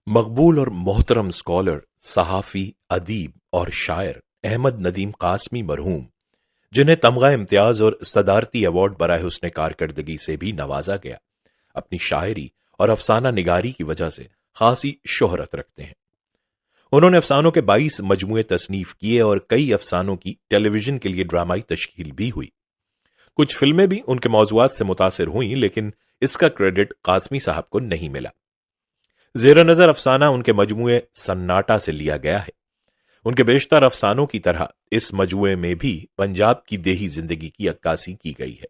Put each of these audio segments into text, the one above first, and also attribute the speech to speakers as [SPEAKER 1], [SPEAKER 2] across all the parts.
[SPEAKER 1] مقبول اور محترم اسکالر، صحافی، ادیب اور شاعر احمد ندیم قاسمی مرحوم، جنہیں تمغہ امتیاز اور صدارتی ایوارڈ برائے حسن کارکردگی سے بھی نوازا گیا، اپنی شاعری اور افسانہ نگاری کی وجہ سے خاصی شہرت رکھتے ہیں۔ انہوں نے افسانوں کے 22 مجموعے تصنیف کیے اور کئی افسانوں کی ٹیلی ویژن کے لیے ڈرامائی تشکیل بھی ہوئی۔ کچھ فلمیں بھی ان کے موضوعات سے متاثر ہوئیں، لیکن اس کا کریڈٹ قاسمی صاحب کو نہیں ملا۔ زیر نظر افسانہ ان کے مجموعے سناٹا سے لیا گیا ہے۔ ان کے بیشتر افسانوں کی طرح اس مجموعے میں بھی پنجاب کی دیہی زندگی کی عکاسی کی گئی ہے۔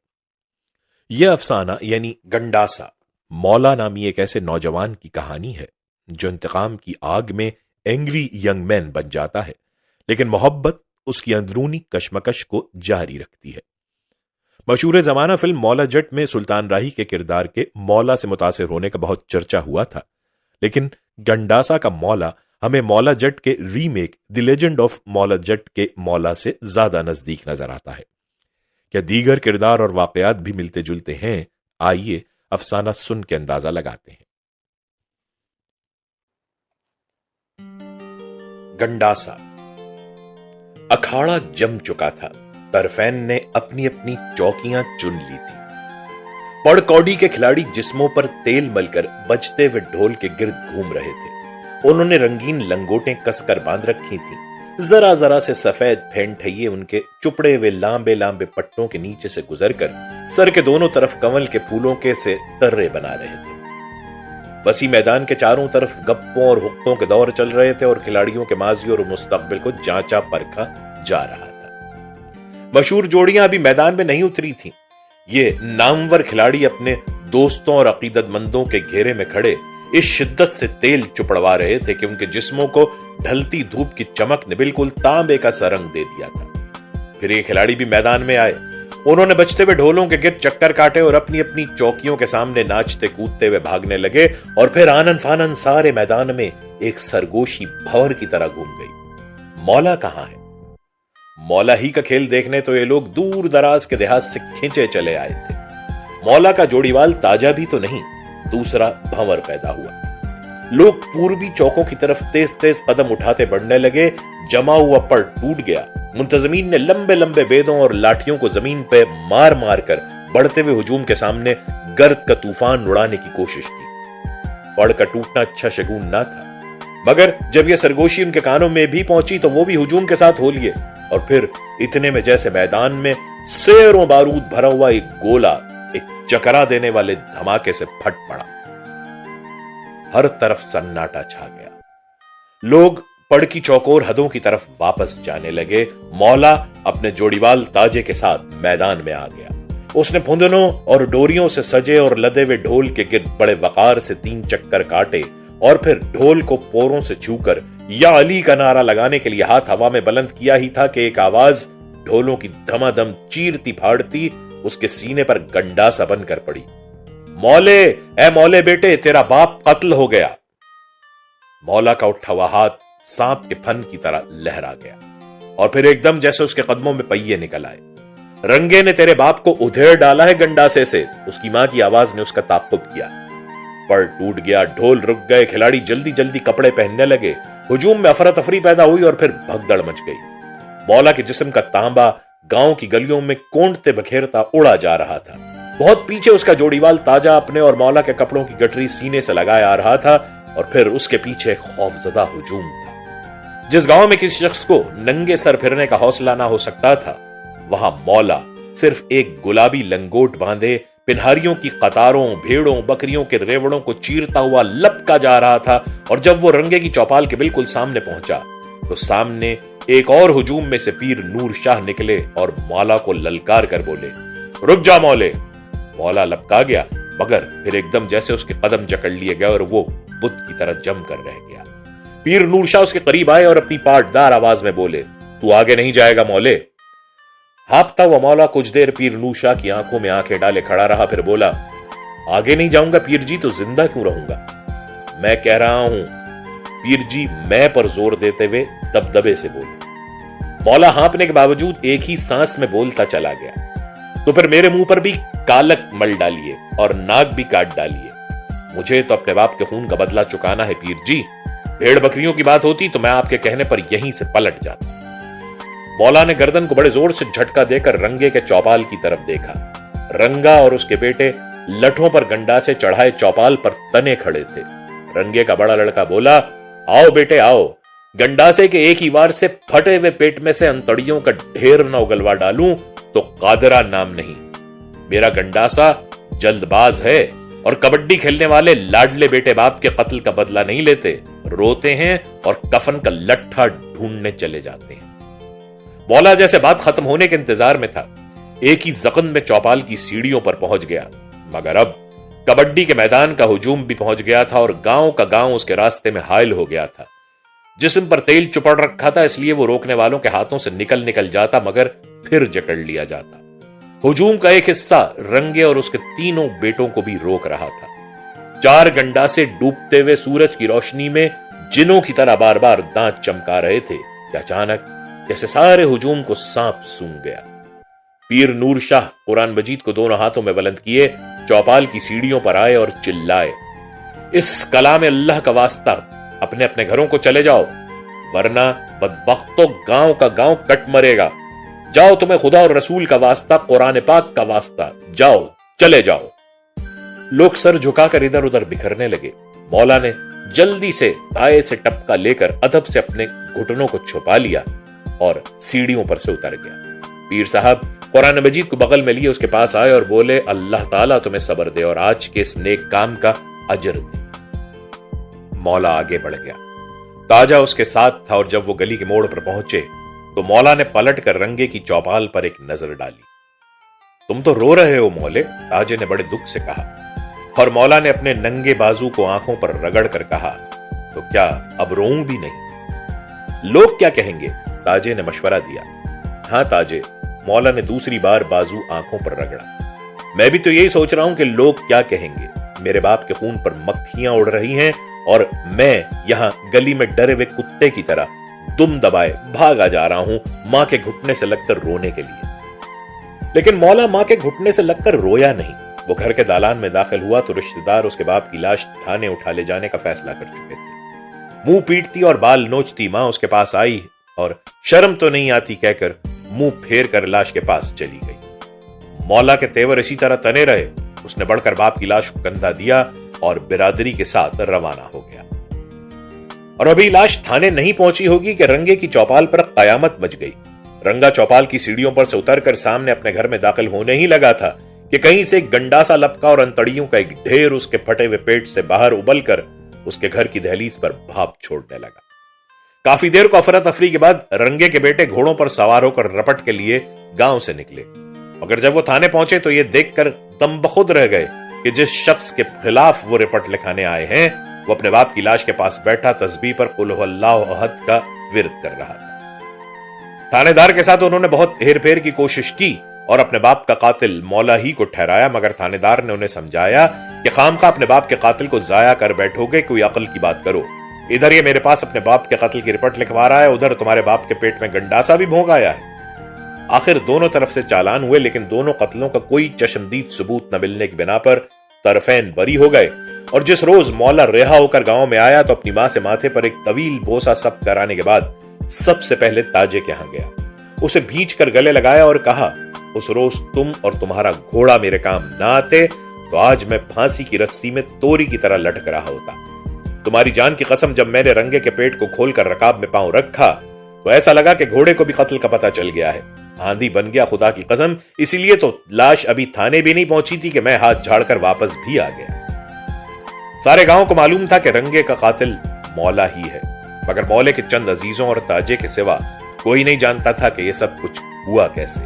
[SPEAKER 1] یہ افسانہ یعنی گنڈاسا مولا نامی ایک ایسے نوجوان کی کہانی ہے جو انتقام کی آگ میں اینگری ینگ مین بن جاتا ہے، لیکن محبت اس کی اندرونی کشمکش کو جاری رکھتی ہے۔ مشہور زمانہ فلم مولا جٹ میں سلطان راہی کے کردار کے مولا سے متاثر ہونے کا بہت چرچا ہوا تھا، لیکن گنڈاسا کا مولا ہمیں مولا جٹ کے ری میک دی لیجنڈ آف مولا جٹ کے مولا سے زیادہ نزدیک نظر آتا ہے۔ کیا دیگر کردار اور واقعات بھی ملتے جلتے ہیں؟ آئیے افسانہ سن کے اندازہ لگاتے ہیں۔ گنڈاسا۔ اکھاڑا جم چکا تھا، طرفین نے اپنی اپنی چوکیاں چن لی تھی۔ پڑ کوڈی کے کھلاڑی جسموں پر تیل مل کر بجتے ہوئے ڈھول کے گرد گھوم رہے تھے۔ انہوں نے رنگین لنگوٹیں کس کر باندھ رکھی تھیں۔ ذرا ذرا سے سفید پھینٹھئیے ان کے چپڑے ہوئے لامبے لامبے پٹوں کے نیچے سے گزر کر سر کے دونوں طرف کنول کے پھولوں کے سے ترے بنا رہے تھے۔ وسیع میدان کے چاروں طرف گپوں اور حقوں کے دور چل رہے تھے اور کھلاڑیوں کے ماضی اور مستقبل کو جانچا پرکھا جا رہا تھا۔ مشہور جوڑیاں ابھی میدان میں نہیں اتری تھیں۔ یہ نامور کھلاڑی اپنے دوستوں اور عقیدت مندوں کے گھیرے میں کھڑے اس شدت سے تیل چپڑوا رہے تھے کہ ان کے جسموں کو ڈھلتی دھوپ کی چمک نے بالکل تانبے کا سا رنگ دے دیا تھا۔ پھر یہ کھلاڑی بھی میدان میں آئے۔ انہوں نے بجتے ہوئے ڈھولوں کے گرد چکر کاٹے اور اپنی اپنی چوکیوں کے سامنے ناچتے کودتے ہوئے بھاگنے لگے، اور پھر آنن فانن سارے میدان میں ایک سرگوشی بھور کی طرح گھوم گئی۔ مولا کہاں ہے؟ مولا ہی کا کھیل دیکھنے تو یہ لوگ دور دراز کے دیہات سے کھینچے چلے آئے تھے۔ مولا کا جوڑی وال تاجا بھی تو نہیں، دوسرا بھنور پیدا ہوا۔ لوگ پوربی چوکوں کی طرف تیز تیز قدم اٹھاتے بڑھنے لگے۔ جمع ہوا پڑ ٹوٹ گیا۔ منتظمین نے لمبے لمبے بیدوں اور لاٹھیوں کو زمین پہ مار مار کر بڑھتے ہوئے ہجوم کے سامنے گرد کا طوفان اڑانے کی کوشش کی۔ پڑ کا ٹوٹنا اچھا شگون نہ تھا، مگر جب یہ سرگوشی ان کے کانوں میں بھی پہنچی تو وہ بھی ہجوم کے ساتھ ہو لیے، اور پھر اتنے میں جیسے میدان میں سیروں بارود بھرا ہوا ایک گولا ایک چکرا دینے والے دھماکے سے پھٹ پڑا۔ ہر طرف سناٹا چھا گیا۔ لوگ پڑ کی چوکور حدوں کی طرف واپس جانے لگے۔ مولا اپنے جوڑیوال تاجے کے ساتھ میدان میں آ گیا۔ اس نے پھندنوں اور ڈوریوں سے سجے اور لدے ہوئے ڈھول کے گرد بڑے وقار سے 3 چکر کاٹے، اور پھر ڈھول کو پوروں سے چھو کر یا علی کا نعرہ لگانے کے لیے ہاتھ ہوا میں بلند کیا ہی تھا کہ ایک آواز ڈھولوں کی دھما دم چیرتی پھاڑتی اس کے سینے پر گنڈاسا بن کر پڑی۔ مولے، اے مولے بیٹے، تیرا باپ قتل ہو گیا۔ مولا کا اٹھا ہوا ہاتھ سانپ کے پھن کی طرح لہرا گیا، اور پھر ایک دم جیسے اس کے قدموں میں پہیے نکل آئے۔ رنگے نے تیرے باپ کو ادھیڑ ڈالا ہے گنڈاسے سے، اس کی ماں کی آواز نے اس کا تعقب کیا۔ پڑ ٹوٹ گیا، ڈھول رک گئے، کھلاڑی جلدی جلدی کپڑے پہننے لگے۔ ہجوم میں افراتفری پیدا ہوئی اور پھر بھگدڑ مچ گئی۔ مولا کے جسم کا تانبا گاؤں کی گلیوں میں کونٹتے بکھیرتا اڑا جا رہا تھا۔ بہت پیچھے اس کا جوڑیوال تاجا اپنے اور مولا کے کپڑوں کی گٹری سینے سے لگائے آ رہا تھا، اور پھر اس کے پیچھے ایک خوفزدہ ہجوم تھا۔ جس گاؤں میں کسی شخص کو ننگے سر پھرنے کا حوصلہ نہ ہو سکتا تھا، وہاں مولا صرف ایک گلابی لنگوٹ باندھے پنہاریوں کی قطاروں، بھیڑوں، بکریوں کے ریوڑوں کو چیرتا ہوا لپکا جا رہا تھا، اور جب وہ رنگے کی چوپال کے بالکل سامنے پہنچا تو سامنے ایک اور ہجوم میں سے پیر نور شاہ نکلے اور مولا کو للکار کر بولے، رک جا مولے۔ مولا لپکا گیا، مگر پھر ایک دم جیسے اس کے قدم جکڑ لیے گئے اور وہ بت کی طرح جم کر رہ گیا۔ پیر نور شاہ اس کے قریب آئے اور اپنی پاٹدار آواز میں بولے، تو آگے نہیں جائے گا مولے؟ ہاپتا ہوا مولا کچھ دیر پیر نور شاہ کی آنکھوں میں آنکھیں ڈالے کھڑا رہا، پھر بولا، آگے نہیں جاؤں گا پیر جی تو زندہ کیوں رہوں گا؟ میں کہہ رہا ہوں۔ پیر جی میں پر زور دیتے ہوئے دبدبے سے بولے۔ مولا ہانپنے کے باوجود ایک ہی سانس میں بولتا چلا گیا، تو پھر میرے منہ پر بھی کالک مل ڈالیے اور ناک بھی کاٹ ڈالیے۔ मुझे तो अपने बाप के खून का बदला चुकाना है पीर जी। भेड़ बकरियों की बात होती तो मैं आपके कहने पर यहीं से पलट जाता। मौला ने गर्दन को बड़े जोर से झटका देकर रंगे के चौपाल की तरफ देखा। रंगा और उसके बेटे लठों पर गंडासे चढ़ाए चौपाल पर तने खड़े थे। रंगे का बड़ा लड़का बोला, आओ बेटे आओ, गंडासे के एक ही वार से फटे हुए पेट में से अंतड़ियों का ढेर न उगलवा डालूं तो कादरा नाम नहीं। मेरा गंडासा जल्दबाज है और कबड्डी खेलने वाले लाडले बेटे बाप के कत्ल का बदला नहीं लेते, रोते हैं और कफन का लट्ठा ढूंढने चले जाते हैं। मौला जैसे बात खत्म होने के इंतजार में था, एक ही जख्म में चौपाल की सीढ़ियों पर पहुंच गया। मगर अब कबड्डी के मैदान का हुजूम भी पहुंच गया था और गांव का गांव उसके रास्ते में हायल हो गया था। जिस्म पर तेल चुपड़ रखा था, इसलिए वो रोकने वालों के हाथों से निकल जाता, मगर फिर जकड़ लिया जाता। हुजूम का एक हिस्सा रंगे और उसके तीनों बेटों को भी रोक रहा था। 4 गंडासे डूबते हुए सूरज की रोशनी में जिनों की तरह बार बार दांत चमका रहे थे कि अचानक जैसे सारे हुजूम को सांप सूंघ गया। पीर नूर शाह कुरान मजीद को दोनों हाथों में बुलंद किए चौपाल की सीढ़ियों पर आए और चिल्लाए, इस कलाम अल्लाह का वास्ता अपने अपने घरों को चले जाओ, वरना बदबख्तों गांव का गांव कट मरेगा। जाओ, तुम्हें खुदा और रसूल का वास्ता, कुरान पाक का वास्ता, जाओ, चले जाओ। लोग सर झुकाकर इधर उधर बिखरने लगे। मौला ने जल्दी से आए से टपका लेकर अदब से अपने घुटनों को छुपा लिया और सीढ़ियों पर से उतर गया। पीर साहब कुरान मजीद को बगल में लिए उसके पास आए और बोले, अल्लाह ताला तुम्हें सब्र दे और आज के इस नेक काम का अजर दे। मौला आगे बढ़ गया। ताजा उसके साथ था और जब वो गली के मोड़ पर पहुंचे तो मौला ने पलट कर रंगे की चौपाल पर एक नजर डाली। तुम तो रो रहे हो मौले, ताजे ने बड़े दुख से कहा। और मौला ने अपने नंगे बाजू को आंखों पर रगड़ कर कहा, तो क्या अब रोऊं भी नहीं? लोग क्या कहेंगे? ताजे ने मशवरा दिया। हां ताजे, मौला ने दूसरी बार बाजू आंखों पर रगड़ा। मैं भी तो यही सोच रहा हूं कि लोग क्या कहेंगे। मेरे बाप के खून पर मक्खियां उड़ रही हैं और मैं यहां गली में डरे हुए कुत्ते की तरह दुम दबाए भागा जा रहा हूं मां के घुटने से लगकर रोने के लिए। लेकिन मौला मां के घुटने से लगकर रोया नहीं। वो घर के दालान में दाखिल हुआ तो रिश्तेदार उसके बाप की लाश थाने उठा ले जाने का फैसला कर चुके थे। मुंह पीटती और बाल नोचती मां उसके पास आई और शर्म तो नहीं आती कहकर मुंह फेर कर लाश के पास चली गई। मौला के तेवर इसी तरह तने रहे। उसने बढ़कर बाप की लाश को कंधा दिया और बिरादरी के साथ रवाना हो गया। और अभी लाश थाने नहीं पहुंची होगी कि रंगे की चौपाल पर कयामत मच गई। रंगा चौपाल की सीढ़ियों पर से उतरकर सामने अपने घर में दाखिल होने ही लगा था कि कहीं से एक गंडासा लपका और अंतड़ियों का एक ढेर उसके फटे हुए पेट से बाहर उबलकर उसके घर की दहलीज पर भाप छोड़ने लगा। काफी देर को अफरा तफरी के बाद रंगे के बेटे घोड़ों पर सवार होकर रपट के लिए गांव से निकले। मगर जब वो थाने पहुंचे तो ये देखकर दम बखुद रह गए कि जिस शख्स के खिलाफ वो रिपोर्ट लिखाने आए हैं वो अपने बाप की लाश के पास बैठा तस्बीह पर कुल हुवल्लाहु अहद का विर्द कर रहा था। थानेदार के साथ उन्होंने बहुत हेर फेर की कोशिश की और अपने बाप का कातिल मौला ही को ठहराया, मगर थानेदार ने उन्हें समझाया कि खामखा अपने बाप के कातिल को जाया कर बैठोगे, कोई अकल की बात करो। इधर ये मेरे पास अपने बाप के कत्ल की रिपोर्ट लिखवा रहा है, उधर तुम्हारे बाप के पेट में गंडासा भी भोंग आया है। आखिर दोनों तरफ से चालान हुए, लेकिन दोनों कत्लों का कोई चश्मदीद सबूत न मिलने की बिना पर तरफैन बरी हो गए। और जिस रोज मौला रिहा होकर गांव में आया तो अपनी मां से माथे पर एक तवील बोसा सब कराने के बाद सबसे पहले ताजे के यहां गया, उसे भींच कर गले लगाया और कहा, उस रोज तुम और तुम्हारा घोड़ा मेरे काम ना आते तो आज मैं फांसी की रस्सी में तोरी की तरह लटक रहा होता। तुम्हारी जान की कसम, जब मैंने रंगे के पेट को खोलकर रकाब में पांव रखा तो ऐसा लगा कि घोड़े को भी कत्ल का पता चल गया है। आंधी बन गया खुदा की कसम, इसीलिए तो लाश अभी थाने भी नहीं पहुंची थी कि मैं हाथ झाड़कर वापस भी आ गया। सारे गांव को मालूम था कि रंगे का कातिल मौला ही है, मगर मौले के चंद अजीजों और ताजे के सिवा कोई नहीं जानता था कि यह सब कुछ हुआ कैसे।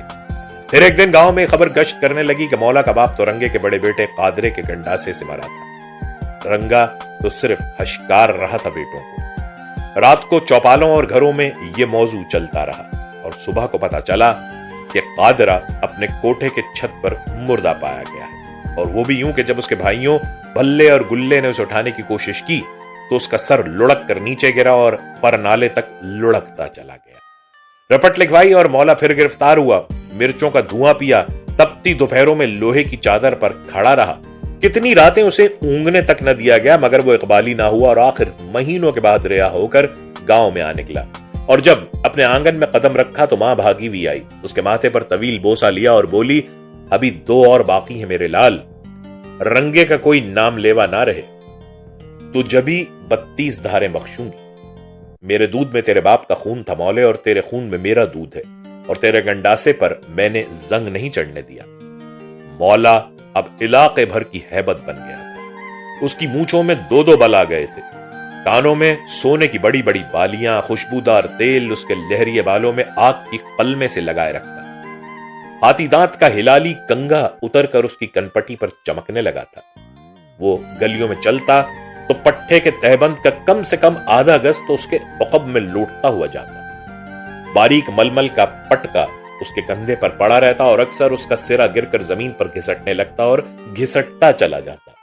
[SPEAKER 1] फिर एक दिन गांव में खबर गश्त करने लगी कि मौला का बाप तो रंगे के बड़े बेटे कादरे के गंडासे से मरा था। रंगा तो सिर्फ हशकार रहा था बेटों को। रात को चौपालों और घरों में यह मौजू चलता रहा और सुबह को पता चला कि कादरा अपने कोठे के छत पर मुर्दा पाया गया है, और वो भी यूं कि जब उसके भाइयों भल्ले और गुल्ले ने उसे उठाने की कोशिश की तो उसका सर लुढ़क कर नीचे गिरा और पर नाले तक लुढ़कता चला गया। रपट लिखवाई और मौला फिर गिरफ्तार हुआ। मिर्चों का धुआं पिया, तपती दोपहरों में लोहे की चादर पर खड़ा रहा, कितनी रातें उसे ऊँगने तक न दिया गया, मगर वो इकबाली ना हुआ और आखिर महीनों के बाद रिहा होकर गांव में आ निकला। और जब अपने आंगन में कदम रखा तो मां भागी भी आई, उसके माथे पर तवील बोसा लिया और बोली, अभी 2 और बाकी है मेरे लाल, रंगे का कोई नाम लेवा ना रहे तो जभी 32 धारें बख्शूंगी। मेरे दूध में तेरे बाप का खून था मौले, और तेरे खून में मेरा दूध है, और तेरे गंडासे पर मैंने जंग नहीं चढ़ने दिया। मौला अब इलाके भर की हैबत बन गया था। उसकी मूंछों में 2-2 बल आ गए थे, कानों में सोने की बड़ी बड़ी बालियां, खुशबूदार तेल उसके लहरिये बालों में आग की कलमे से लगाए रखता। हाथी दांत का हिलाली कंघा उतरकर उसकी कनपटी पर चमकने लगा था। वो गलियों में चलता तो पट्टे के तहबंद का कम से कम आधा गज तो उसके उकब में लूटता हुआ जाता। बारीक मलमल का पटका उसके कंधे पर पड़ा रहता और अक्सर उसका सिरा गिरकर जमीन पर घिसटने लगता और घिसटता चला जाता।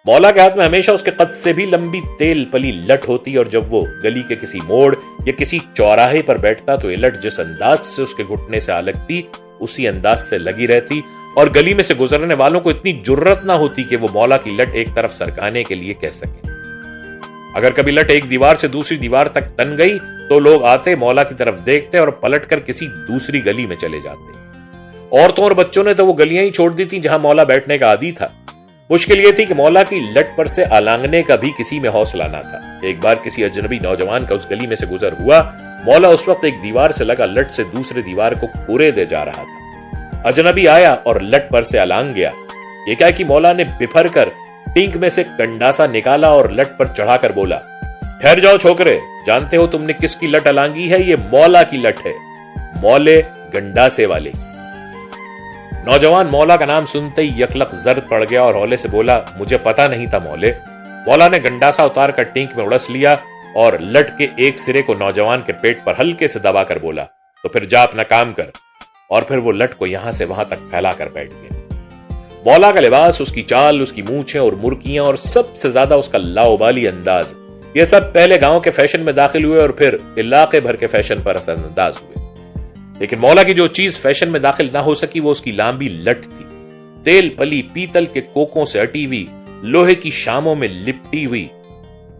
[SPEAKER 1] मौला के हाथ में हमेशा उसके कद से भी लंबी तेल पली लठ होती, और जब वो गली के किसी मोड़ या किसी चौराहे पर बैठता तो ये लठ जिस अंदाज से उसके घुटने से आ लगती उसी अंदाज से लगी रहती, और गली में से गुजरने वालों को इतनी जुर्रत ना होती कि वो मौला की लठ एक तरफ सरकाने के लिए कह सके। अगर कभी लठ एक दीवार से दूसरी दीवार तक तन गई तो लोग आते, मौला की तरफ देखते और पलटकर किसी दूसरी गली में चले जाते। औरतों और बच्चों ने तो वो गलियां ही छोड़ दी थी जहां मौला बैठने का आदी था। मुश्किल ये थी कि मौला की लठ पर से अलांगने का भी किसी में हौसला ना था। एक बार किसी अजनबी नौजवान का उस गली में से गुजर हुआ। मौला उस वक्त एक दीवार से लगा लठ से दूसरी दीवार को कुरे दे जा रहा था। अजनबी आया और लठ पर से अलांग गया। ये क्या कि मौला ने बिफर कर टिंक में से गंडासा निकाला और लठ पर चढ़ाकर बोला, ठहर जाओ छोकरे, जानते हो तुमने किसकी लठ अलांगी है? ये मौला की लठ है, मौले गंडासे वाले। नौजवान मौला का नाम सुनते ही यकलक जर्द पड़ गया और हौले से बोला, मुझे पता नहीं था मौले। मौला ने गंडासा उतार कर टिंक में उड़स लिया और लठ के एक सिरे को नौजवान के पेट पर हल्के से दबाकर बोला, तो फिर जा अपना काम कर। और फिर वो लठ को यहां से वहां तक फैलाकर बैठ गया। मौला का लिबास, उसकी चाल, उसकी मूछें और मुर्कियां और सबसे ज्यादा उसका लाओबाली अंदाज, ये सब पहले गांव के फैशन में दाखिल हुए और फिर इलाके भर के फैशन पर असरअंदाज हुए। लेकिन मौला की जो चीज फैशन में दाखिल ना हो सकी वो उसकी लांबी लठ थी। तेल पली पीतल के कोकों से अटी हुई, लोहे की शामों में लिपटी हुई,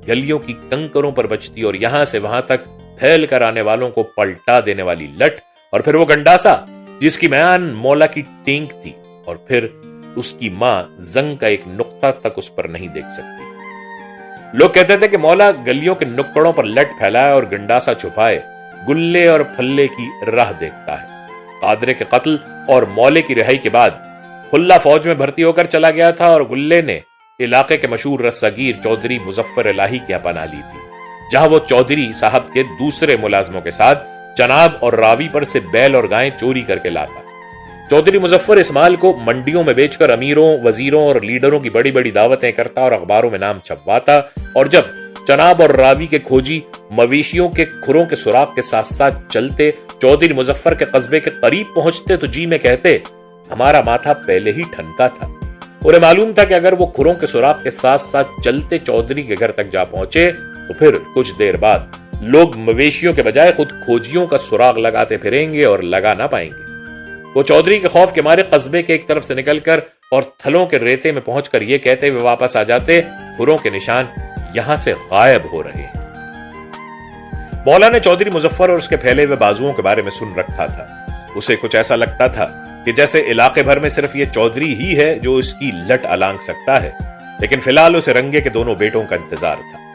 [SPEAKER 1] गलियों की कंकरों पर बचती और यहां से वहां तक फैल कर आने वालों को पलटा देने वाली लठ, और फिर वो गंडासा जिसकी म्यान मौला की टिंक थी, और फिर उसकी मां जंग का एक नुक्ता तक उस पर नहीं देख सकती। लोग कहते थे कि मौला गलियों के नुक्कड़ों पर लठ फैलाए और गंडासा छुपाए गुल्ले और फल्ले की राह देखता है। कादरे के कत्ल और मौले की रिहाई के बाद फुल्ला फौज में भर्ती होकर चला गया था और गुल्ले ने इलाके के मशहूर रस्सागीर चौधरी मुजफ्फर इलाही की अपना ली थी, जहां वो चौधरी साहब के दूसरे मुलाजमों के साथ चनाब और रावी पर से बैल और गायें चोरी करके लाता। चौधरी मुजफ्फर इस माल को मंडियों में बेचकर अमीरों, वजीरों और लीडरों की बड़ी बड़ी दावतें करता और अखबारों में नाम छपवाता, और जब चनाब और रावी के खोजी मवेशियों के खुरों के सुराग के साथ साथ चलते चौधरी मुजफ्फर के कस्बे के करीब पहुंचते तो जी में कहते, हमारा माथा पहले ही ठनका था। उन्हें मालूम था कि अगर वो खुरों के सुराग के साथ साथ चलते चौधरी के घर तक जा पहुंचे तो फिर कुछ देर बाद लोग मवेशियों के बजाय खुद खोजियों का सुराग लगाते फिरेंगे और लगा ना पाएंगे। वो चौधरी के खौफ के मारे कस्बे के एक तरफ से निकलकर और थलों के रेते में पहुंचकर ये कहते हुए वापस आ जाते, खुरों के निशान यहां से गायब हो रहे हैं। मौला ने चौधरी मुजफ्फर और उसके फैले हुए बाजुओं के बारे में सुन रखा था। उसे कुछ ऐसा लगता था कि जैसे इलाके भर में सिर्फ ये चौधरी ही है जो इसकी लठ अलांग सकता है, लेकिन फिलहाल उसे रंगे के दोनों बेटों का इंतजार था।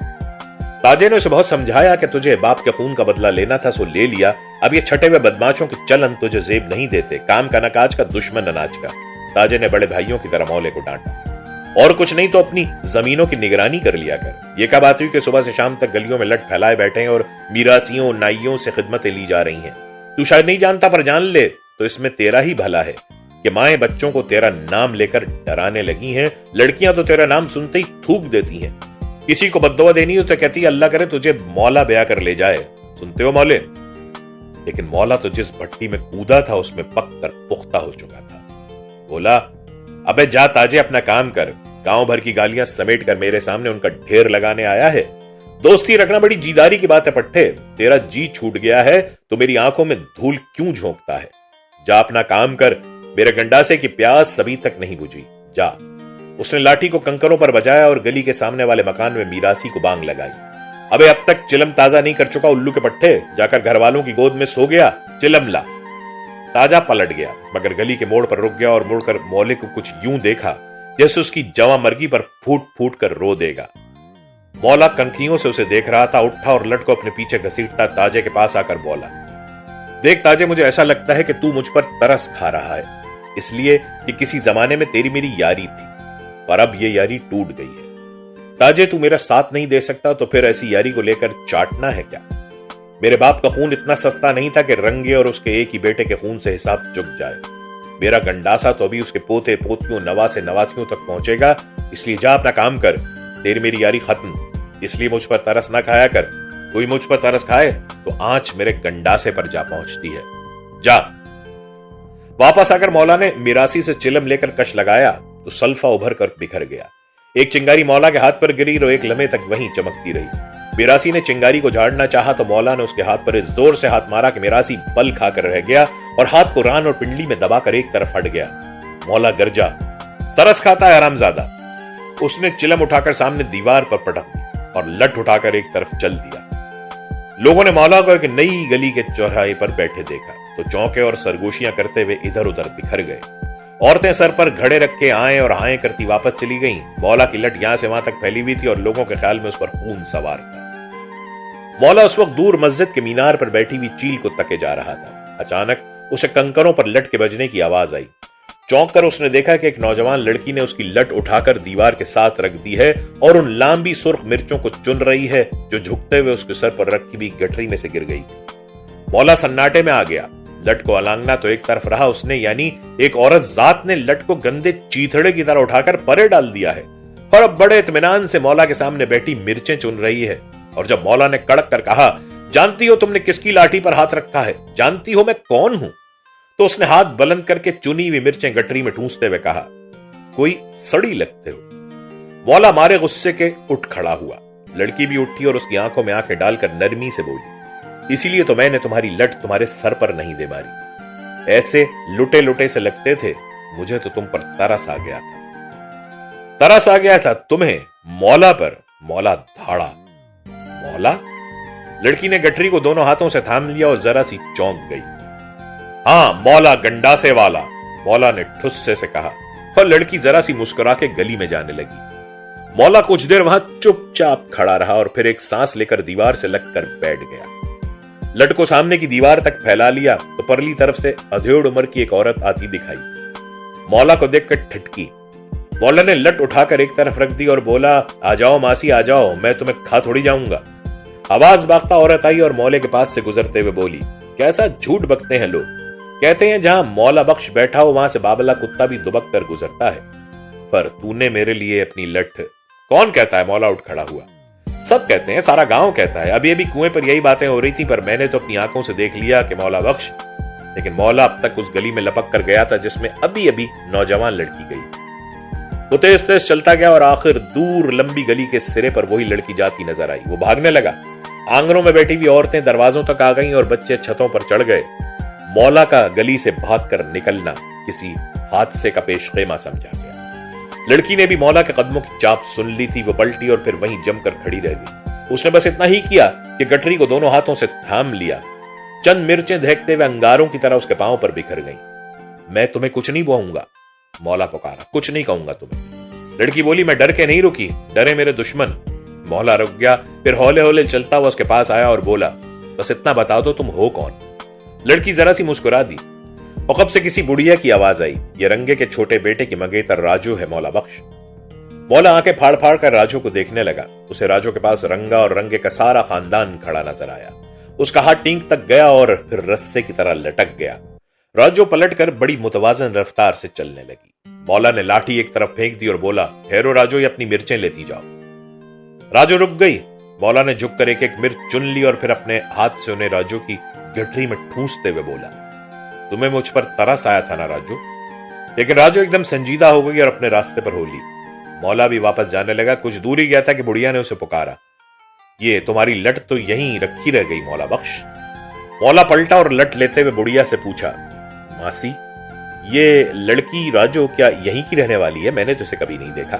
[SPEAKER 1] ताजे ने उसे बहुत समझाया कि तुझे बाप के खून का बदला लेना था सो ले लिया, अब ये छठे हुए बदमाशों के चलन तुझे जेब नहीं देते, काम का न काज का, दुश्मन अनाज का। ताजे ने बड़े भाइयों की तरह मौले को डांटा, और कुछ नहीं तो अपनी जमीनों की निगरानी कर लिया कर। ये क्या बात हुई कि सुबह से शाम तक गलियों में लठ फैलाए बैठे हैं और मीरासियों नाइयों से खिदमतें ली जा रही हैं। तू शायद नहीं जानता पर जान ले तो इसमें तेरा ही भला है कि माएं बच्चों को तेरा नाम लेकर डराने लगी हैं। लड़कियां तो तेरा नाम सुनते ही थूक देती हैं। किसी को बद्दुआ देनी हो तो कहती अल्लाह करे तुझे मौला ब्याह कर ले जाए। सुनते हो मौले? लेकिन मौला तो जिस भट्टी में कूदा था उसमें पक कर पुख्ता हो चुका था। बोला, अबे जा ताजे अपना काम कर, गांव भर की गालियां समेट कर मेरे सामने उनका ढेर लगाने आया है। दोस्ती रखना बड़ी जीदारी की बात है पट्टे, तेरा जी छूट गया है तो मेरी आंखों में धूल क्यों झोंकता है? जा अपना काम कर, मेरे गंडासे की प्यास अभी तक नहीं बुझी, जा। उसने लाठी को कंकरों पर बजाया और गली के सामने वाले मकान में मीरासी को बांग लगाई। अबे अब तक चिलम ताजा नहीं कर चुका उल्लू के पट्टे, जाकर घर वालों की गोद में सो गया, चिलम ला। ताजा पलट गया, मगर गली के मोड़ पर रुक गया और मुड़कर मौले को कुछ यूं देखा जैसे उसकी जवां मर्गी पर फूट फूट कर रो देगा। मौला कनखियों से उसे देख रहा था, उठा और लट को अपने पीछे घसीटता ताजे के पास आकर बोला, देख ताजे, मुझे ऐसा लगता है कि तू मुझ पर तरस खा रहा है, इसलिए कि किसी जमाने में तेरी मेरी यारी थी, पर अब ये यारी टूट गई है। ताजे, तू मेरा साथ नहीं दे सकता तो फिर ऐसी यारी को लेकर चाटना है क्या? मेरे बाप का खून इतना सस्ता नहीं था कि रंगे और उसके एक ही बेटे के खून से हिसाब चुक जाए। मेरा गंडासा तो अभी उसके पोते पोतियों नवासे नवासियों तक पहुंचेगा, इसलिए जा अपना काम कर, तेरी मेरी यारी खत्म। इसलिए मुझ पर तरस ना खाया कर, कोई मुझ पर तरस खाए तो आंच मेरे गंडासे पर जा पहुंचती है। जा। वापस आकर मौला ने मिरासी से चिलम लेकर कश लगाया तो सल्फा उभर कर बिखर गया। एक चिंगारी मौला के हाथ पर गिरी और एक लम्हे तक वहीं चमकती रही। मिरासी ने चिंगारी को झाड़ना चाहा तो मौला ने उसके हाथ पर इस जोर से हाथ मारा कि मिरासी बल खाकर रह गया और हाथ को रान और पिंडली में दबाकर एक तरफ हट गया। मौला गरजा, तरस खाता है हरामजादा। उसने चिलम उठाकर सामने दीवार पर पटक दी और लठ उठाकर एक तरफ चल दिया। लोगों ने मौला को एक नई गली के चौराहे पर बैठे देखा तो चौंके और सरगोशियां करते हुए इधर उधर बिखर गए। औरतें सर पर घड़े रख के आए और हाएं करती वापस चली गईं। मौला की लठ यहां से वहां तक फैली हुई थी और लोगों के ख्याल में उस पर खून सवार था। मौला उस वक्त दूर मस्जिद के मीनार पर बैठी हुई चील को तके जा रहा था। अचानक उसे कंकरों पर लठ के बजने की आवाज आई। चौंक कर उसने देखा कि एक नौजवान लड़की ने उसकी लठ उठाकर दीवार के साथ रख दी है और उन लांबी सुर्ख मिर्चों को चुन रही है जो झुकते हुए उसके सर पर रखी हुई गठरी में से गिर गई। मौला सन्नाटे में आ गया। लठ को अलांगना तो एक तरफ रहा, उसने यानी एक औरत जात ने लठ को गंदे चीथड़े की तरह उठाकर परे डाल दिया है और अब बड़े इत्मीनान से मौला के सामने बैठी मिर्चें चुन रही है। और जब मौला ने कड़क कर कहा, जानती हो तुमने किसकी लाठी पर हाथ रखा है? जानती हो मैं कौन हूं? तो उसने हाथ बुलंद करके चुनी हुई मिर्चें गठरी में ठूंसते हुए कहा, कोई सड़ी लगते हो। मौला मारे गुस्से के उठ खड़ा हुआ। लड़की भी उठी और उसकी आंखों में आंखें डालकर नरमी से बोली, इसीलिए तो मैंने तुम्हारी लठ तुम्हारे सर पर नहीं दे मारी। ऐसे लुटे लुटे से लगते थे, मुझे तो तुम पर तरस आ गया था। तरस आ गया था तुम्हें मौला पर। मौला धाड़ा। मौला? लड़की ने गठरी को दोनों हाथों से थाम लिया और जरा सी चौंक गई। हां, मौला गंडासे वाला, मौला ने ठुस्से से कहा और लड़की जरा सी मुस्कुरा के गली में जाने लगी। मौला कुछ देर वहां चुपचाप खड़ा रहा और फिर एक सांस लेकर दीवार से लगकर बैठ गया। लठ को सामने की दीवार तक फैला लिया तो परली तरफ से अधेड़ उम्र की एक औरत आती दिखाई। मौला को देखकर ठटकी। मौला ने लठ उठाकर एक तरफ रख दी और बोला, आ जाओ मासी आ जाओ, मैं तुम्हें खा थोड़ी जाऊंगा। आवाज बागता औरत आई और मौले के पास से गुजरते हुए बोली, कैसा झूठ बकते हैं लोग। कहते हैं जहां मौला बख्श बैठा हो वहां से बाबला कुत्ता भी दुबक कर गुजरता है, पर तूने मेरे लिए अपनी लठ। कौन कहता है? मौला उठ खड़ा हुआ। सब कहते हैं, सारा गांव कहता है। अभी अभी कुएं पर यही बातें हो रही थी, पर मैंने तो अपनी आंखों से देख लिया कि मौला बख्श। लेकिन मौला अब तक उस गली में लपक कर गया था जिसमें अभी अभी नौजवान लड़की गई। वो तेज तेज चलता गया और आखिर दूर लंबी गली के सिरे पर वही लड़की जाती नजर आई। वो भागने लगा। आंगनों में बैठी हुई औरतें दरवाजों तक आ गईं और बच्चे छतों पर चढ़ गए। मौला का गली से भागकर निकलना किसी हादसे का पेशखेमा समझा गया। लड़की ने भी मौला के कदमों की चाप सुन ली थी। वो पलटी और फिर वहीं जमकर खड़ी रह गई। उसने बस इतना ही किया कि गठरी को दोनों हाथों से थाम लिया। चंद मिर्चें दहकते हुए अंगारों की तरह उसके पांव पर बिखर गईं। मैं तुम्हें कुछ नहीं बोऊंगा, मौला पुकारा, कुछ नहीं कहूंगा तुम्हें। लड़की बोली, मैं डर के नहीं रुकी, डरे मेरे दुश्मन। मौला रुक गया, फिर हौले हौले चलता हुआ उसके पास आया और बोला, बस इतना बता दो तुम हो कौन। लड़की जरा सी मुस्कुरा दी। औकब से किसी बुढ़िया की आवाज आई, ये रंगे के छोटे बेटे की मंगेतर राजू है मौला बख्श। मौला आंखें फाड़ फाड़ कर राजू को देखने लगा। उसे राजू के पास रंगा और रंगे का सारा खानदान खड़ा नजर आया। उसका हाथ टींक तक गया और फिर रस्से की तरह लटक गया। राजू पलटकर बड़ी मुतवाजन रफ्तार से चलने लगी। मौला ने लाठी एक तरफ फेंक दी और बोला, ठहरो राजू, ये अपनी मिर्चें लेती जाओ। राजू रुक गई। मौला ने झुककर एक एक मिर्च चुन ली और फिर अपने हाथ से उन्हें राजू की गठरी में ठूंसते हुए बोला, तुम्हें मुझ पर तरस आया था ना राजू? लेकिन राजू एकदम संजीदा हो गई और अपने रास्ते पर हो ली। मौला भी वापस जाने लगा। कुछ दूर ही गया था कि बुढ़िया ने उसे पुकारा, ये तुम्हारी लठ तो यहीं रखी रह गई मौला बख्श। मौला पलटा और लठ लेते हुए बुढ़िया से पूछा, मासी یہ لڑکی راجو کیا یہیں کی رہنے والی ہے؟ میں نے تو اسے کبھی نہیں دیکھا۔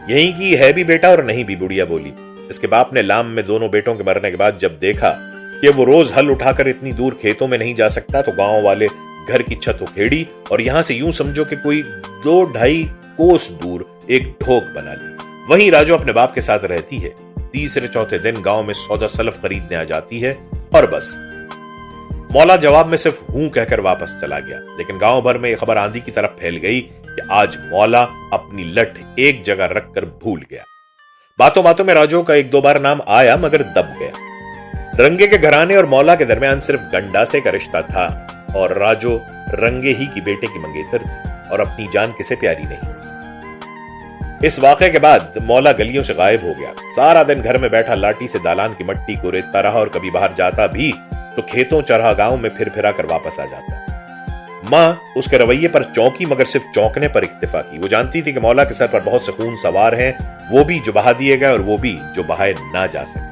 [SPEAKER 1] یہیں کی ہے بھی بیٹا اور نہیں بھی، بڑھیا بولی۔ اس کے باپ نے لام میں دونوں بیٹوں کے مرنے کے بعد جب دیکھا کہ وہ روز ہل اٹھا کر اتنی دور کھیتوں میں نہیں جا سکتا تو گاؤں والے گھر کی چھت اکھیڑی اور یہاں سے یوں سمجھو کہ کوئی 2-2.5 کوس دور ایک ڈھوک بنا لی۔ وہیں راجو اپنے باپ کے ساتھ رہتی ہے۔ تیسرے چوتھے دن گاؤں میں سودا سلف خریدنے آ جاتی ہے اور بس۔ مولا جواب میں صرف ہوں کہہ کر واپس چلا گیا، لیکن گاؤں بھر میں یہ خبر آندھی کی طرف پھیل گئی کہ آج مولا اپنی لٹ ایک جگہ رکھ کر بھول گیا۔ باتوں باتوں میں راجو کا 1-2 بار نام آیا مگر دب گیا۔ رنگے کے گھرانے اور مولا کے درمیان صرف گنڈاسے کا رشتہ تھا اور راجو رنگے ہی کی بیٹے کی منگیتر تھی اور اپنی جان کسے پیاری نہیں۔ اس واقعے کے بعد مولا گلیوں سے غائب ہو گیا۔ سارا دن گھر میں بیٹھا لاٹھی سے دالان کی مٹی کو ریتتا رہا اور کبھی باہر جاتا بھی تو کھیتوں چرہا گاؤں میں پھر پھرا کر واپس آ جاتا۔ ماں اس کے رویے پر چونکی مگر صرف چونکنے پر اکتفا کی۔ وہ جانتی تھی کہ مولا کے سر پر بہت سے خون سوار ہیں، وہ بھی جو بہا دیے گئے اور وہ بھی جو بہائے نہ جا سکے۔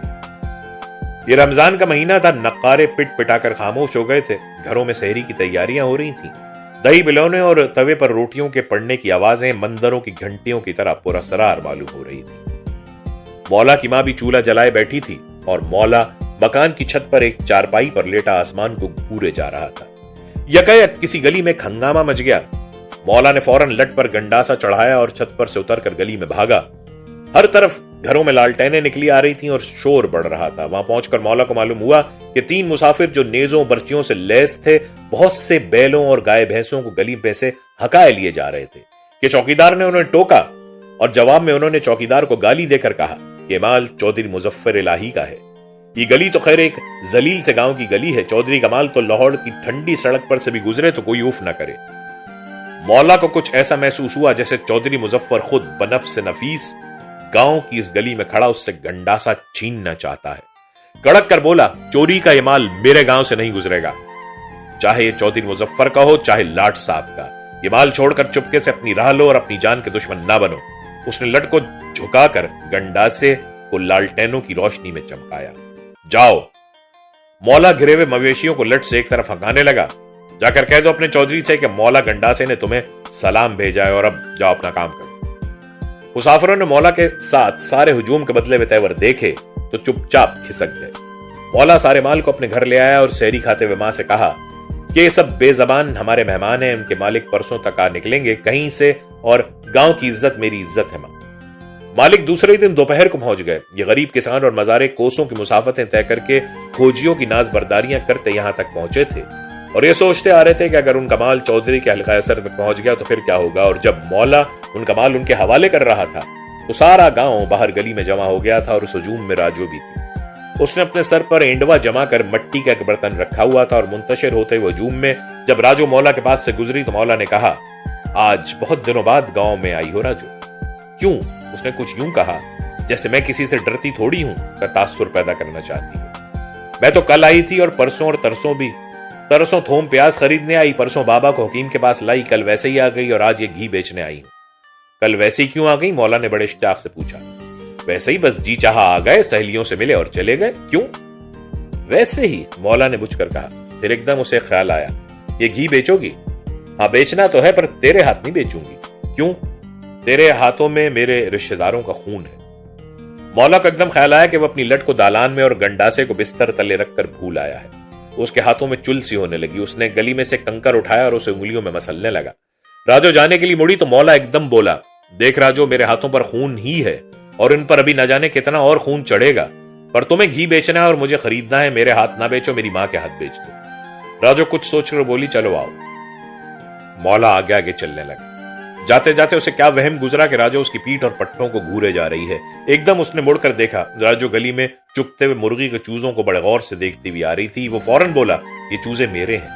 [SPEAKER 1] یہ رمضان کا مہینہ تھا، نقارے پٹ پٹا کر خاموش ہو گئے تھے۔ گھروں میں سحری کی تیاریاں ہو رہی تھیں۔ دہی بلونے اور توے پر روٹیوں کے پڑنے کی آوازیں مندروں کی گھنٹیوں کی طرح پراسرار معلوم ہو رہی تھی۔ مولا کی ماں بھی چولہا جلائے بیٹھی تھی اور مولا مکان کی چھت پر ایک چارپائی پر لیٹا آسمان کو گھورے جا رہا تھا۔ یکایک کسی گلی میں ہنگامہ مچ گیا۔ مولا نے فوراً لٹ پر گنڈاسا چڑھایا اور چھت پر سے اتر کر گلی میں بھاگا۔ ہر طرف گھروں میں لالٹینیں نکلی آ رہی تھیں اور شور بڑھ رہا تھا۔ وہاں پہنچ کر مولا کو معلوم ہوا کہ 3 مسافر جو نیزوں برچیوں سے لیس تھے بہت سے بیلوں اور گائے بھینسوں کو گلی میں سے ہکائے لیے جا رہے تھے کہ چوکیدار نے انہیں ٹوکا اور جواب میں انہوں نے چوکیدار کو گالی دے کر کہا کہ مال چودھری مظفر الہی کا ہے۔ یہ گلی تو خیر ایک ذلیل سے گاؤں کی گلی ہے، چودھری کمال تو لاہور کی ٹھنڈی سڑک پر سے بھی گزرے تو کوئی اوف نہ کرے۔ مولا کو کچھ ایسا محسوس ہوا جیسے چودھری مظفر خود بنفس نفیس گاؤں کی اس گلی میں کھڑا اس سے گنڈاسا چھیننا چاہتا ہے۔ کڑک کر بولا، چوری کا یہ مال میرے گاؤں سے نہیں گزرے گا، چاہے یہ چودھری مظفر کا ہو چاہے لاٹ صاحب کا۔ یہ مال چھوڑ کر چپکے سے اپنی راہ لو اور اپنی جان کے دشمن نہ بنو۔ اس نے لٹ کو جھکا کر گنڈاسے کو لالٹینوں کی روشنی میں چمکایا۔ جاؤ۔ مولا گھرے ہوئے مویشیوں کو لٹ سے ایک طرف ہکانے لگا۔ جا کر کہہ دو اپنے چودھری سے کہ مولا گنڈاسے نے تمہیں سلام بھیجا ہے اور اب جاؤ اپنا کام کرو۔ مسافروں نے مولا کے ساتھ سارے ہجوم کے بدلے ہوئے تیور دیکھے تو چپ چاپ کھسک گئے۔ مولا سارے مال کو اپنے گھر لے آیا اور سحری کھاتے ہوئے ماں سے کہا کہ یہ سب بے زبان ہمارے مہمان ہیں، ان کے مالک پرسوں تک آ نکلیں گے کہیں سے اور گاؤں کی عزت میری عزت ہے۔ ماں مالک دوسرے دن دوپہر کو پہنچ گئے۔ یہ غریب کسان اور مزارے کوسوں کی مسافتیں طے کر کے کھوجیوں کی ناز برداریاں کرتے یہاں تک پہنچے تھے اور یہ سوچتے آ رہے تھے کہ اگر ان کا مال چودھری کے حلقہ اثر تک پہنچ گیا تو پھر کیا ہوگا۔ اور جب مولا ان کا مال ان کے حوالے کر رہا تھا تو سارا گاؤں باہر گلی میں جمع ہو گیا تھا اور اس ہجوم میں راجو بھی تھی۔ اس نے اپنے سر پر اینڈوا جما کر مٹی کا ایک برتن رکھا ہوا تھا اور منتشر ہوتے ہوئے ہجوم میں جب راجو مولا کے پاس سے گزری تو مولا نے کہا، آج بہت دنوں بعد گاؤں میں آئی ہو راجو۔ کیوں؟ اس نے کچھ یوں کہا جیسے میں کسی سے ڈرتی تھوڑی ہوں کا تاثر پیدا کرنا چاہتی ہوں۔ میں تو کل آئی تھی اور پرسوں اور ترسوں بھی۔ ترسوں تھوم پیاز خریدنے آئی، پرسوں بابا کو حکیم کے پاس لائی، کل ویسے ہی آ گئی اور آج یہ گھی بیچنے آئی ہوں۔ کل ویسے ہی کیوں آ گئی؟ مولا نے بڑے اشتیاق سے پوچھا۔ ویسے ہی، بس جی چاہا آ گئے، سہیلیوں سے ملے اور چلے گئے۔ کیوں؟ ویسے ہی، مولا نے بجھ کر کہا۔ پھر ایک دم اسے خیال آیا، یہ گھی بیچو گی؟ ہاں بیچنا تو ہے، پر تیرے ہاتھ نہیں بیچوں گی۔ کیوں؟ تیرے ہاتھوں میں میرے رشتہ داروں کا خون ہے۔ مولا کو ایک دم خیال آیا کہ وہ اپنی لٹ کو دالان میں اور گنڈاسے کو بستر تلے رکھ کر بھول آیا ہے۔ اس کے ہاتھوں میں چل سی ہونے لگی۔ اس نے گلی میں سے کنکر اٹھایا اور اسے انگلیوں میں مسلنے لگا۔ راجو جانے کے لیے مڑی تو مولا ایک دم بولا، دیکھ راجو، میرے ہاتھوں پر خون ہی ہے اور ان پر ابھی نہ جانے کتنا اور خون چڑھے گا، پر تمہیں گھی بیچنا ہے اور مجھے خریدنا ہے، میرے ہاتھ نہ بیچو، میری ماں کے ہاتھ بیچ دو۔ راجو کچھ سوچ کر بولی، چلو آؤ۔ مولا آگے آگے چلنے لگا۔ جاتے جاتے اسے کیا وہم گزرا کہ راجو اس کی پیٹھ اور پٹھوں کو گھورے جا رہی ہے۔ ایک دم اس نے مڑ کر دیکھا، راجو گلی میں چپتے ہوئے مرغی کے چوزوں کو بڑے غور سے دیکھتی ہوئی آ رہی تھی۔ وہ فوراً بولا، یہ چوزے میرے ہیں۔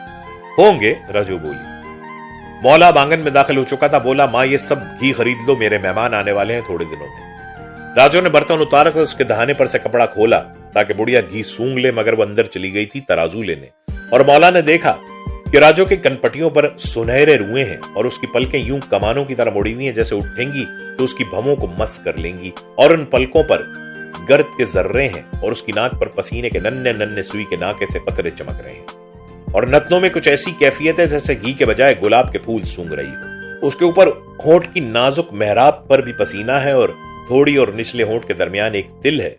[SPEAKER 1] ہوں گے، راجو بولی۔ مولا آنگن میں داخل ہو چکا تھا، بولا، ماں یہ سب گھی خرید لو، میرے مہمان آنے والے ہیں تھوڑے دنوں میں۔ راجو نے برتن اتار کر اس کے دہانے پر سے کپڑا کھولا تاکہ بڑھیا گھی سونگ لے، مگر وہ اندر چلی گئی تھی ترازو لینے، اور مولا نے دیکھا کہ راجو کے کنپٹیوں پر سنہرے روئے ہیں اور اس کی پلکیں یوں کمانوں کی طرح مڑی ہوئی ہیں، جیسے اٹھیں گی تو اس کی بھووں کو مس کر لیں گی، اور ان پلکوں پر گرد کے ذرے ہیں اور اس کی ناک پر پسینے کے ننھے ننھے سوئی کے ناکے سے قطرے چمک رہے ہیں۔ और नथनों में कुछ ऐसी कैफियत है जैसे घी के बजाय गुलाब के फूल सूंघ रही हो। उसके ऊपर होंठ की नाजुक मेहराब पर भी पसीना है और थोड़ी और निचले होंठ के दरमियान एक तिल है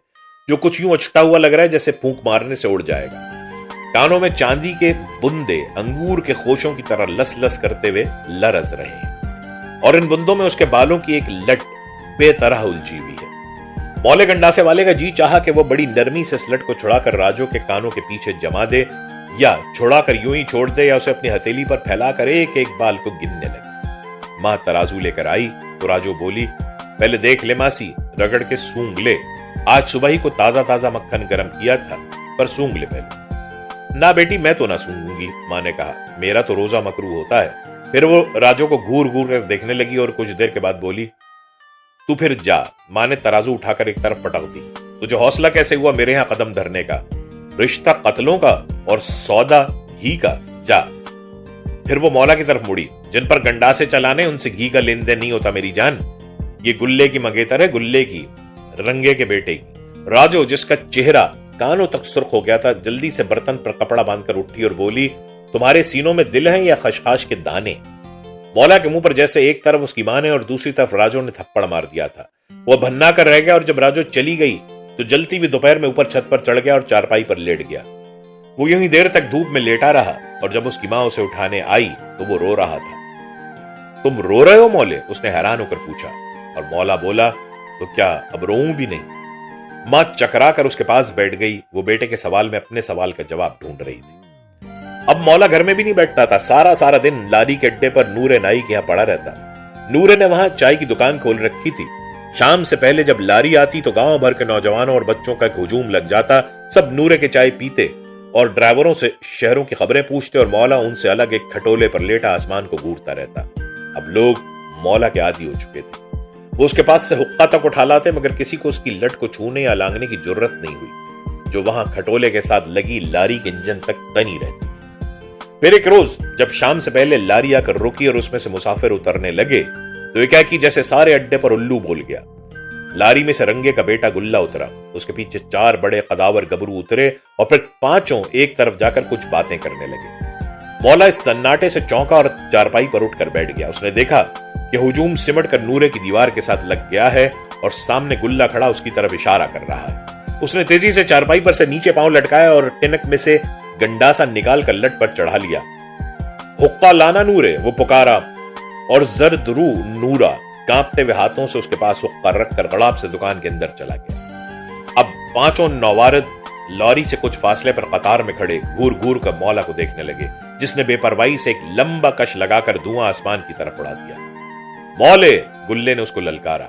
[SPEAKER 1] जो कुछ यूं अचटा हुआ लग रहा है जैसे फूंक मारने से उड़ जाएगा। कानों में चांदी के बुंदे अंगूर के खोशों की तरह लस लस करते हुए लरज रहे हैं और इन बुंदों में उसके बालों की एक लट बेतरह उलझी हुई है। मौले गंडासे वाले का जी चाहा कि वो बड़ी नरमी से इस लट को छुड़ाकर राजू के कानों के पीछे जमा दे या छुड़ाकर यूं ही छोड़ दे या उसे अपनी हथेली पर फैलाकर एक एक बाल को गिनने लगे। मां तराजू लेकर आई तो राजू बोली, पहले देख ले मासी, रगड़ के सूंघ ले। आज सुबह ही को ताजा ताजा मक्खन गरम किया था, पर सूंघ ले पहले। ना बेटी, मैं तो ना सूंघूंगी, मां ने कहा, मेरा तो रोजा मकरू होता है। फिर वो राजू को घूर घूर कर देखने लगी और कुछ देर के बाद बोली, तू फिर जा। मां ने तराजू उठाकर एक तरफ पटक दी। तुझे हौसला कैसे हुआ मेरे यहां कदम धरने का? रिश्ता कत्लों का और सौदा घी का, जा। फिर वो मौला की तरफ मुड़ी, जिन पर गंडासे चलाने उनसे घी का लेन देन नहीं होता मेरी जान। ये गुल्ले की मंगेतर है, गुल्ले की, रंगे के बेटे की। राजू, जिसका चेहरा कानों तक सुर्ख हो गया था, जल्दी से बर्तन पर कपड़ा बांधकर उठी और बोली, तुम्हारे सीनों में दिल है या खशखाश के दाने? मौला के मुंह पर जैसे एक तरफ उसकी मां ने और दूसरी तरफ राजू ने थप्पड़ मार दिया था। वह भन्ना कर रह गया और जब राजू चली गई तो जलती हुई दोपहर में ऊपर छत पर चढ़ गया और चारपाई पर लेट गया। वो यूं ही देर तक धूप में लेटा रहा और जब उसकी मां उसे उठाने आई तो वो रो रहा था। तुम रो रहे हो मौले? उसने हैरान होकर पूछा और मौला बोला, तो क्या अब रोऊं भी नहीं? मां चकरा कर उसके पास बैठ गई। वो बेटे के सवाल में अपने सवाल का जवाब ढूंढ रही थी। अब मौला घर में भी नहीं बैठता था। सारा सारा दिन लारी के अड्डे पर नूरे नाई के यहां पड़ा रहता। नूरे ने वहां चाय की दुकान खोल रखी थी। शाम से पहले जब लारी आती तो गांव भर के नौजवानों और बच्चों का हुजूम लग जाता। सब नूरे के चाय पीते और ड्राइवरों से शहरों की खबरें पूछते और मौला उनसे अलग एक खटोले पर लेटा आसमान को घूरता रहता। अब लोग मौला के आदी हो चुके थे। वो उसके पास से हुक्का तक उठा लाते मगर किसी को उसकी लट को छूने या लांगने की जरूरत नहीं हुई, जो वहां खटोले के साथ लगी लारी के इंजन तक तनी रहती। फिर एक रोज जब शाम से पहले लारी आकर रुकी और उसमें से मुसाफिर उतरने लगे तो ये क्या कि जैसे सारे अड्डे पर उल्लू बोल गया। लारी में से रंगे का बेटा गुल्ला उतरा, उसके पीछे 4 बड़े कदावर गबरू उतरे और फिर पांचों एक तरफ जाकर कुछ बातें करने लगे। मौला इस सन्नाटे से चौंका और चारपाई पर उठकर बैठ गया। उसने देखा कि हुजूम सिमट कर नूरे की दीवार के साथ लग गया है और सामने गुल्ला खड़ा उसकी तरफ इशारा कर रहा है। उसने तेजी से चारपाई पर से नीचे पांव लटकाया और टिनक में से गंडासा निकाल कर लट पर चढ़ा लिया। हुक्का लाना नूरे, वो पुकारा और जर्द रू नूरा कांपते हुए हाथों से उसके पास हुक्का रखकर गड़ाप से दुकान के अंदर चला गया। अब पांचों नौवारिद लॉरी से कुछ फासले पर कतार में खड़े घूर घूर कर मौला को देखने लगे, जिसने बेपरवाही से एक लंबा कश लगाकर धुआं आसमान की तरफ उड़ा दिया। मौले, गुल्ले ने उसको ललकारा।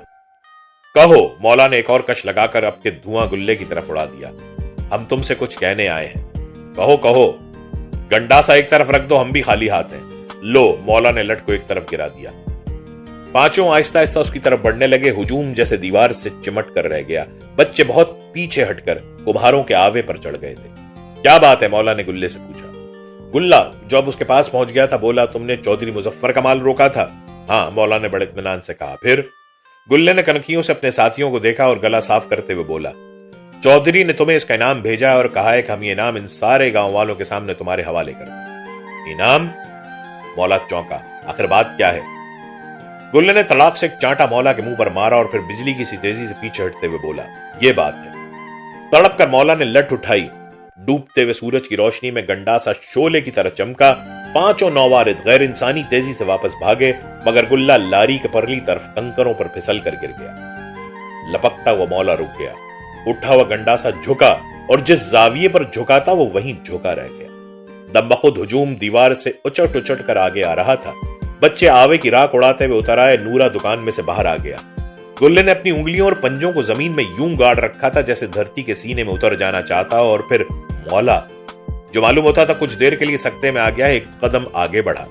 [SPEAKER 1] कहो, मौला ने एक और कश लगाकर अपने धुआं गुल्ले की तरफ उड़ा दिया। हम तुमसे कुछ कहने आए हैं, कहो कहो। गंडासा एक तरफ रख दो, हम भी खाली हाथ हैं। लो, मौला ने लट को एक तरफ गिरा दिया। पांचों आहिस्ता आहिस्ता उसकी तरफ बढ़ने लगे। हुजूम जैसे दीवार से चिमट कर रह गया। बच्चे बहुत पीछे हटकर कुम्हारों के आवे पर चढ़ गए थे। क्या बात है? मौला ने गुल्ले से पूछा। गुल्ला जो अब उसके पास पहुंच गया था बोला, तुमने चौधरी मुजफ्फर का माल रोका था? हाँ, मौला ने बड़े इत्मीनान से कहा। फिर? गुल्ले ने कनखियों से अपने साथियों को देखा और गला साफ करते हुए बोला, चौधरी ने तुम्हें इसका इनाम भेजा है और कहा है कि हम ये इनाम इन सारे गांव वालों के सामने तुम्हारे हवाले कर दें। इनाम? मौला चौंका। आखिर बात क्या है? गुल्ले ने तड़ाक से एक चांटा मौला के मुंह पर मारा और फिर बिजली की सी तेजी से पीछे हटते हुए बोला, ये बात है। तड़प कर मौला ने लट उठाई। डूबते हुए सूरज की रोशनी में गंडासा शोले की तरह चमका। पांचों नौवारिद गैर इंसानी तेजी से वापस भागे मगर गुल्ला लारी के परली तरफ कंकरों पर फिसल कर गिर गया। लपकता हुआ मौला रुक गया। उठा हुआ गंडासा झुका और जिस जाविये पर झुका था वो वहीं झुका रह गया। दम्बखुद हुजूम दीवार से उचट उचट कर आगे आ रहा था। बच्चे आवे की राख उड़ाते हुए उतर आए। नूरा दुकान में से बाहर आ गया। गुल्ले ने अपनी उंगलियों और पंजों को जमीन में यूं गाड़ रखा था जैसे धरती के सीने में उतर जाना चाहता। और फिर मौला, जो मालूम होता था कुछ देर के लिए सकते में आ गया, एक कदम आगे बढ़ा,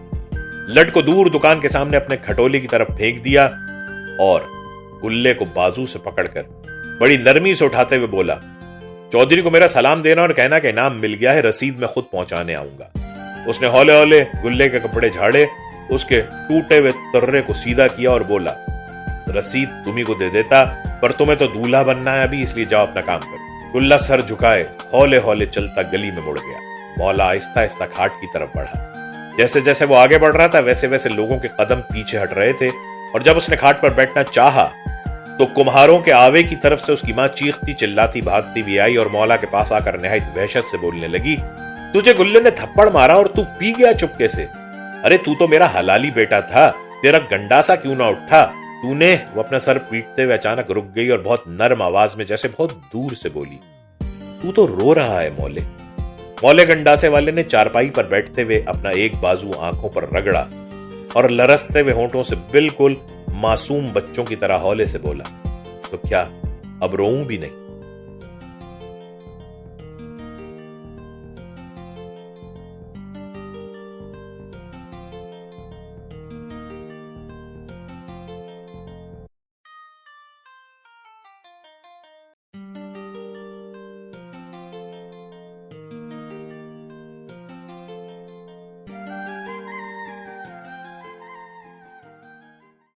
[SPEAKER 1] लट को दूर दुकान के सामने अपने खटोले की तरफ फेंक दिया और गुल्ले को बाजू से पकड़कर बड़ी नरमी से उठाते हुए बोला, चौधरी को मेरा सलाम देना और कहना कि इनाम मिल गया है, रसीद में खुद पहुंचाने आऊंगा। उसने हौले हौले गुल्ले के कपड़े झाड़े, उसके टूटे हुए तर्रे को सीधा किया और बोला, रसीद तुम्ही को दे देता, पर तुम्हें तो दूल्हा बनना है अभी, इसलिए जाओ अपना काम करो। गुल्ला सर झुकाए हौले हौले चलता गली में मुड़ गया। مولا آہستہ آہستہ کھاٹ کی طرف بڑھا۔ جیسے جیسے وہ آگے بڑھ رہا تھا ویسے ویسے لوگوں کے قدم پیچھے ہٹ رہے تھے، اور جب اس نے کھاٹ پر بیٹھنا چاہا تو کمہاروں کے آوے کی طرف سے اس کی ماں چیختی چلاتی بھاگتی بھی آئی اور مولا کے پاس آ کر نہایت وحشت سے بولنے لگی، تجھے گلے نے تھپڑ مارا اور تو پی گیا چپکے سے؟ ارے تو میرا حلالی بیٹا تھا، تیرا گنڈاسا کیوں نہ اٹھا؟ تو نے؟ وہ اپنا سر پیٹتے ہوئے اچانک رک گئی اور بہت نرم آواز میں جیسے بہت دور سے بولی، تو رو رہا ہے مولے۔ مولے گنڈاسے والے نے چارپائی پر بیٹھتے ہوئے اپنا ایک بازو آنکھوں پر رگڑا اور لرزتے ہوئے ہونٹوں سے بالکل معصوم بچوں کی طرح ہولے سے بولا، تو کیا اب روؤں بھی نہیں؟